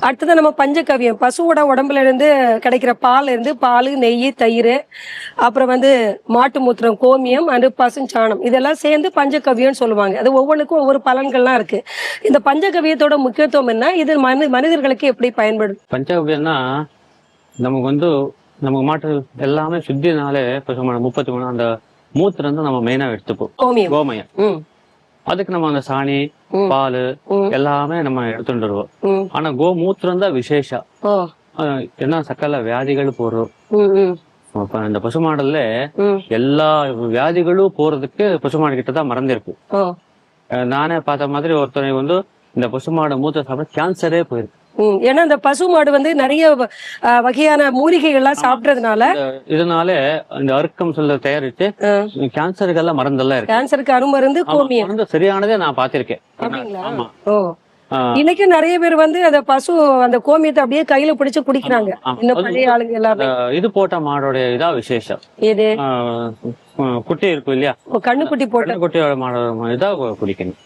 அடுத்தது நம்ம பஞ்சகவ்யம், பசுவோட உடம்புல இருந்து கிடைக்கிற பால் இருந்து பால், நெய், தயிர், அப்புறம் வந்து மாட்டு மூத்திரம், கோமியம் அண்டு பசுஞ்சாணம் இதெல்லாம் சேர்ந்து பஞ்சகவ்யம்னு சொல்லுவாங்க. அது ஒவ்வொன்றுக்கும் ஒவ்வொரு பலன்கள்லாம் இருக்கு. இந்த பஞ்சகவ்யத்தோட முக்கியத்துவம் என்ன? இது மனிதர்களுக்கு எப்படி பயன்படும்? பஞ்சகவ்யம்னா நமக்கு வந்து நமக்கு மாட்டு எல்லாமே சுத்தினாலே பசுமான 33 அந்த மூத்திரம் தான் நம்ம மெயினா எடுத்துப்போம். கோமியம். கோமயம். ம். அதுக்கு நம்ம அந்த சாணி, ம். பால் ம். எல்லாமே நம்ம எடுத்துட்டு வருவோம். ம். ஆனா கோமூத்திரம் தான் விசேஷம். ஓ. என்ன சக்கல வியாதிகள் போறோம். ம். ம். இப்ப இந்த பசுமாடுல ம். எல்லா வியாதிகளும் போறதுக்கு பசுமாடு கிட்ட தான் மறந்துருக்கு. ஓ. நானே பார்த்த மாதிரி ஒருத்தனை வந்து இந்த பசுமாடு மூத்த சாப்பிட கேன்சரே போயிருக்கு. ஏன்னா இந்த பசு மாடு வந்து நிறைய வகையான மூலிகைகள்லாம் சாப்பிட்றதுனால இதனால இந்த அறுக்கம் சொல்ல தயாரிச்சு கேன்சருக்கெல்லாம் மருந்தெல்லாம் இருக்கு. கேன்சருக்கு அருமருந்து கோமியம் மருந்து சரியானதே நான் பார்த்திருக்கேன். அப்படிங்களா? ஆமா. ஓ. இன்னைக்கும் நிறைய பேர் வந்து அந்த பசு அந்த கோமியத்தை அப்படியே கையில பிடிச்சு குடிக்கிறாங்க. இந்த பழைய ஆளுங்க எல்லாமே. இது போட்ட மாடோட இதா விசேஷம். இது குட்டி இருக்கும் இல்லையா, கண்ணுக்குட்டி போட்ட குட்டியோட மாடோட இதா குடிக்கணும்.